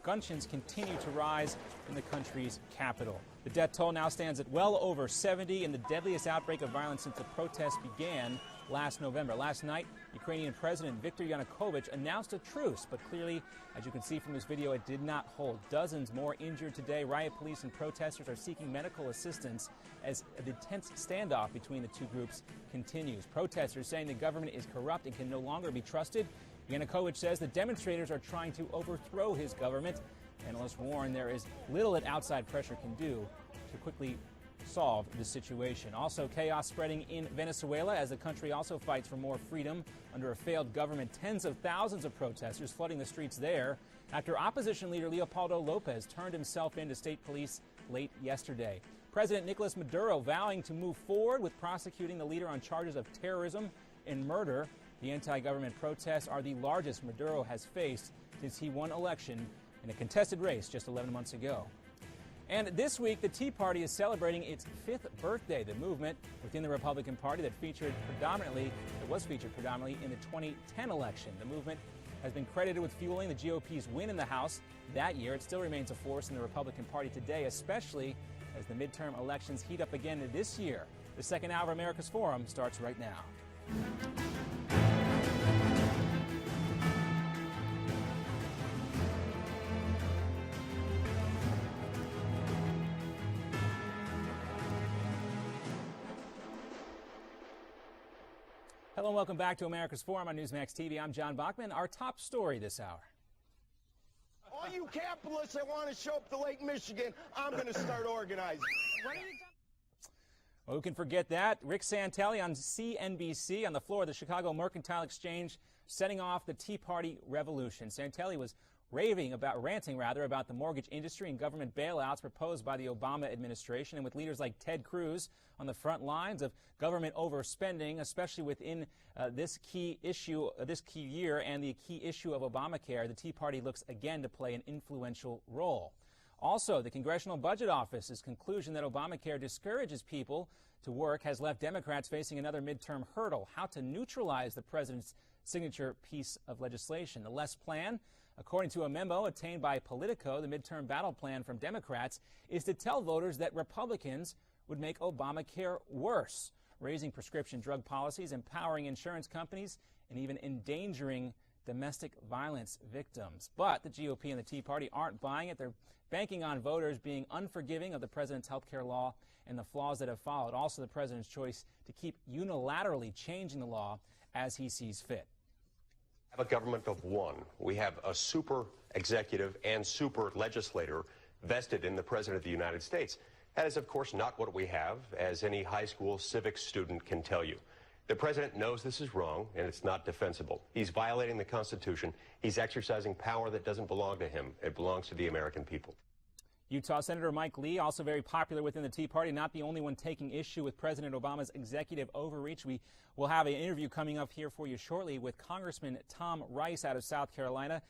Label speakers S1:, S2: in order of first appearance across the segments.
S1: tensions continue to rise in the country's capital. The death toll now stands at well over 70 in the deadliest outbreak of violence since the protests began last November. Last night, Ukrainian President Viktor Yanukovych announced a truce, but clearly, as you can see from this video, it did not hold. Dozens more injured today. Riot police and protesters are seeking medical assistance as the tense standoff between the two groups continues. Protesters saying the government is corrupt and can no longer be trusted. Yanukovych says the demonstrators are trying to overthrow his government. Analysts warn there is little that outside pressure can do to quickly solve the situation. Also, chaos spreading in Venezuela as the country also fights for more freedom under a failed government. Tens of thousands of protesters flooding the streets there after opposition leader Leopoldo Lopez turned himself in to state police late yesterday. President Nicolas Maduro vowing to move forward with prosecuting the leader on charges of terrorism and murder. The anti-government protests are the largest Maduro has faced since he won election in a contested race just 11 months ago. And this week, the Tea Party is celebrating its 5th birthday. The movement within the Republican Party that was featured predominantly in the 2010 election. The movement has been credited with fueling the GOP's win in the House that year. It still remains a force in the Republican Party today, especially as the midterm elections heat up again this year. The second hour of America's Forum starts right now. Hello and welcome back to America's Forum on Newsmax TV. I'm John Bachman. Our top story this hour.
S2: All you capitalists that want to show up to Lake Michigan, I'm going to start organizing.
S1: Well, who can forget that? Rick Santelli on CNBC on the floor of the Chicago Mercantile Exchange setting off the Tea Party revolution. Santelli was ranting about the mortgage industry and government bailouts proposed by the Obama administration, and with leaders like Ted Cruz on the front lines of government overspending, especially within this key year and the key issue of Obamacare, the Tea Party looks again to play an influential role. Also, the Congressional Budget Office's conclusion that Obamacare discourages people to work has left Democrats facing another midterm hurdle: how to neutralize the president's signature piece of legislation. The LESS plan, according to a memo obtained by Politico, the midterm battle plan from Democrats is to tell voters that Republicans would make Obamacare worse, raising prescription drug policies, empowering insurance companies, and even endangering domestic violence victims. But the GOP and the Tea Party aren't buying it. They're banking on voters being unforgiving of the president's health care law and the flaws that have followed. Also, the president's choice to keep unilaterally changing the law as he sees fit.
S3: Have a government of one. We have a super executive and super legislator vested in the President of the United States. That is, of course, not what we have, as any high school civics student can tell you. The President knows this is wrong, and it's not defensible. He's violating the Constitution. He's exercising power that doesn't belong to him. It belongs to the American people.
S1: Utah Senator Mike Lee, also very popular within the Tea Party, not the only one taking issue with President Obama's executive overreach. We will have an interview coming up here for you shortly with Congressman Tom Rice out of South Carolina.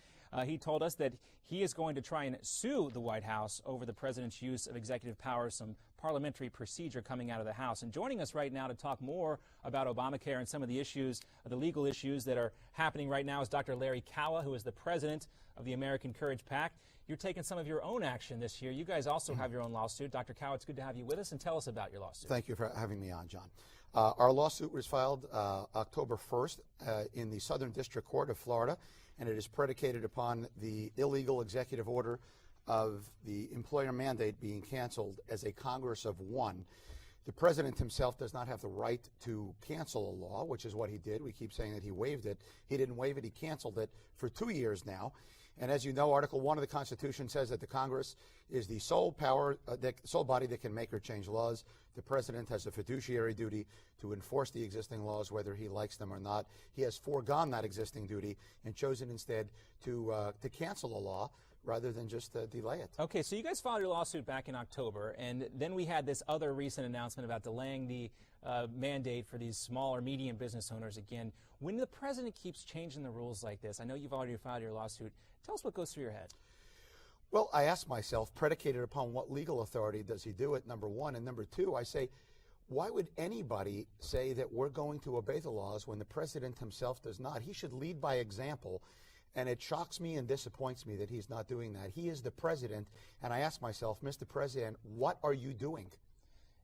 S1: He told us that he is going to try and sue the White House over the president's use of executive powers, some parliamentary procedure coming out of the House. And joining us right now to talk more about Obamacare and some of the issues, the legal issues that are happening right now, is Dr. Larry Kawa, who is the president of the American Courage PAC. You're taking some of your own action this year. You guys also have your own lawsuit. Dr. Kawa, it's good to have you with us, and tell us about your lawsuit.
S4: Thank you for having me on, John. Our lawsuit was filed October 1st in the Southern District Court of Florida, and it is predicated upon the illegal executive order of the employer mandate being canceled as a Congress of one. The president himself does not have the right to cancel a law, which is what he did. We keep saying that he waived it. He didn't waive it. He canceled it for 2 years now. And as you know, Article 1 of the Constitution says that the Congress is the sole body that can make or change laws. The president has a fiduciary duty to enforce the existing laws, whether he likes them or not. He has foregone that existing duty and chosen instead to cancel a law rather than just delay it.
S1: Okay, so you guys filed your lawsuit back in October, and then we had this other recent announcement about delaying the mandate for these small or medium business owners again. When the president keeps changing the rules like this, I know you've already filed your lawsuit. Tell us what goes through your head.
S4: Well, I ask myself, predicated upon what legal authority does he do it, number one, and number two, I say, why would anybody say that we're going to obey the laws when the president himself does not? He should lead by example And it shocks me and disappoints me that he's not doing that. He is the president, and I ask myself, Mr. President, what are you doing?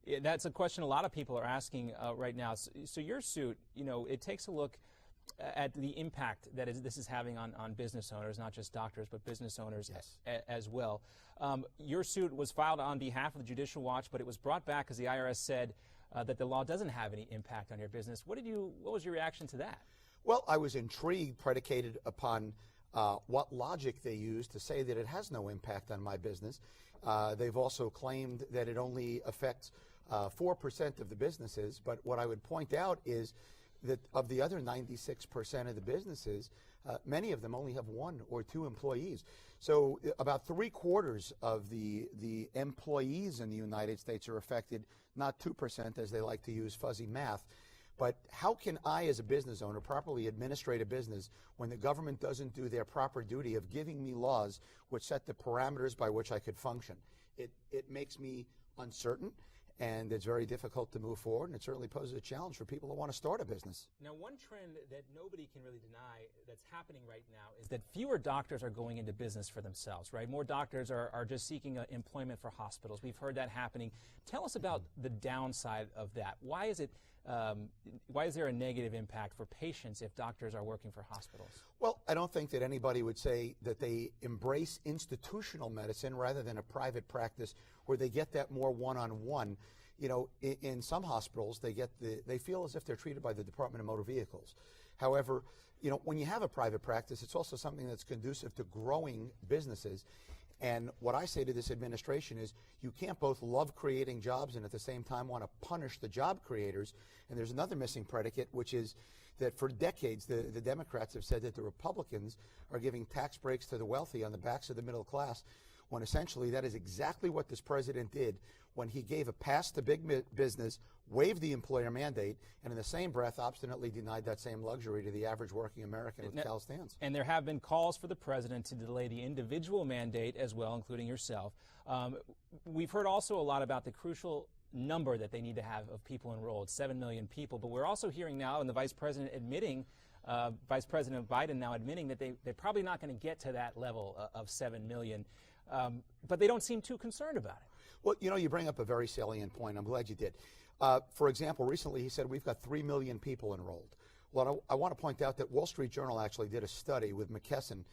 S1: Yeah, that's a question a lot of people are asking right now. So your suit, it takes a look at the impact that this is having on business owners, not just doctors, but business owners as well. Your suit was filed on behalf of the Judicial Watch, but it was brought back because the IRS said that the law doesn't have any impact on your business. What was your reaction to that?
S4: Well, I was intrigued, predicated upon what logic they used to say that it has no impact on my business. They've also claimed that it only affects 4% of the businesses, but what I would point out is that of the other 96% of the businesses, many of them only have 1 or 2 employees. So about 3/4 of the employees in the United States are affected, not 2% as they like to use fuzzy math. But how can I, as a business owner, properly administrate a business when the government doesn't do their proper duty of giving me laws which set the parameters by which I could function? It makes me uncertain, and it's very difficult to move forward, and it certainly poses a challenge for people who want to start a business.
S1: Now, one trend that nobody can really deny that's happening right now is that fewer doctors are going into business for themselves, right? More doctors are just seeking employment for hospitals. We've heard that happening. Tell us about the downside of that. Why is there a negative impact for patients if doctors are working for hospitals?
S4: Well, I don't think that anybody would say that they embrace institutional medicine rather than a private practice where they get that more one-on-one. In some hospitals, they feel as if they're treated by the Department of Motor Vehicles. However, when you have a private practice, it's also something that's conducive to growing businesses. And what I say to this administration is you can't both love creating jobs and at the same time want to punish the job creators. And there's another missing predicate, which is that for decades, the Democrats have said that the Republicans are giving tax breaks to the wealthy on the backs of the middle class, when essentially that is exactly what this president did when he gave a pass to big business, waived the employer mandate, and in the same breath obstinately denied that same luxury to the average working American with Cal stands.
S1: And there have been calls for the president to delay the individual mandate as well, including yourself. We've heard also a lot about the crucial number that they need to have of people enrolled, 7 million people. But we're also hearing now, and the Vice President Biden now admitting that they're probably not going to get to that level of 7 million. But they don't seem too concerned about it.
S4: Well, you bring up a very salient point. I'm glad you did. For example, recently he said we've got 3 million people enrolled. Well, I want to point out that Wall Street Journal actually did a study with McKesson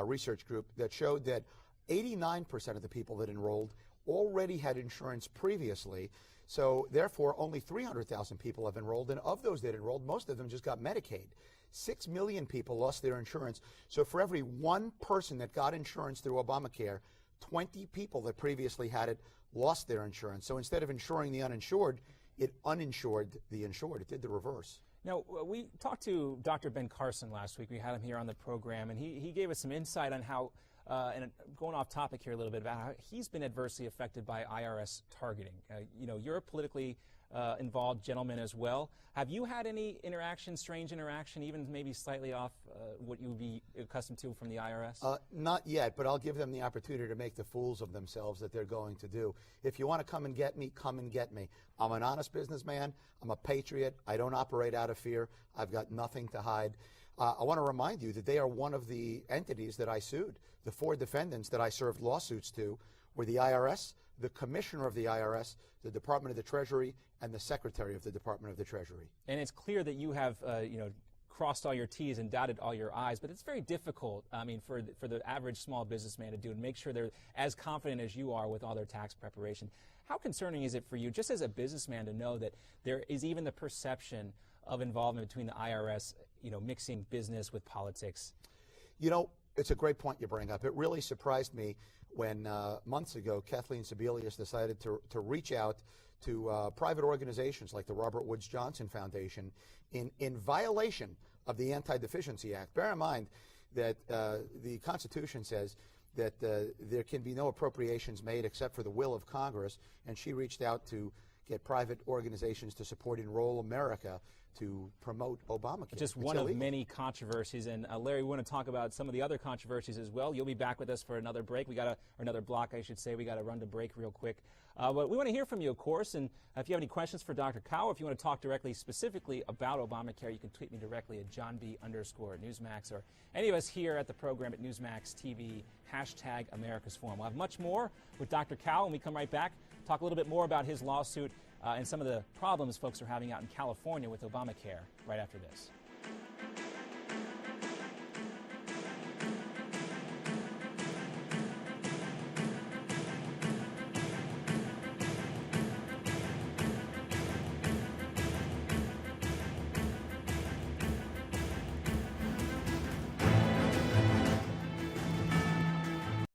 S4: Research Group that showed that 89% of the people that enrolled already had insurance previously. So therefore, only 300,000 people have enrolled. And of those that enrolled, most of them just got Medicaid. 6 million people lost their insurance. So for every 1 person that got insurance through Obamacare, 20 people that previously had it lost their insurance. So instead of insuring the uninsured, it uninsured the insured. It did the reverse.
S1: Now, we talked to Dr. Ben Carson last week. We had him here on the program, and he gave us some insight on how, and going off topic here a little bit, about how he's been adversely affected by IRS targeting. You're a politically involved gentleman as well. Have you had any strange interaction, even maybe slightly off what you would be accustomed to from the IRS?
S4: Not yet, but I'll give them the opportunity to make the fools of themselves that they're going to do. If you want to come and get me, come and get me. I'm an honest businessman. I'm a patriot. I don't operate out of fear. I've got nothing to hide. I want to remind you that they are one of the entities that I sued. The 4 defendants that I served lawsuits to were the IRS, the Commissioner of the IRS, the Department of the Treasury, and the Secretary of the Department of the Treasury.
S1: And it's clear that you have, crossed all your T's and dotted all your I's, but it's very difficult, for the average small businessman to do and make sure they're as confident as you are with all their tax preparation. How concerning is it for you, just as a businessman, to know that there is even the perception of involvement between the IRS, mixing business with politics?
S4: It's a great point you bring up. It really surprised me when months ago Kathleen Sebelius decided to reach out to private organizations like the Robert Woods Johnson Foundation in violation of the Anti-Deficiency Act. Bear in mind that the Constitution says that there can be no appropriations made except for the will of Congress, and she reached out to get private organizations to support Enroll America to promote Obamacare.
S1: Just
S4: It's
S1: one of
S4: illegal.
S1: many controversies. And Larry, we want to talk about some of the other controversies as well. You'll be back with us for another break. Or another block, I should say. We got to run to break real quick. But we want to hear from you, of course. And if you have any questions for Dr. Kawa, if you want to talk directly, specifically about Obamacare, you can tweet me directly at JohnB_Newsmax, or any of us here at the program at Newsmax TV, #America's Forum. We'll have much more with Dr. Kawa when we come right back. Talk a little bit more about his lawsuit and some of the problems folks are having out in California with Obamacare right after this.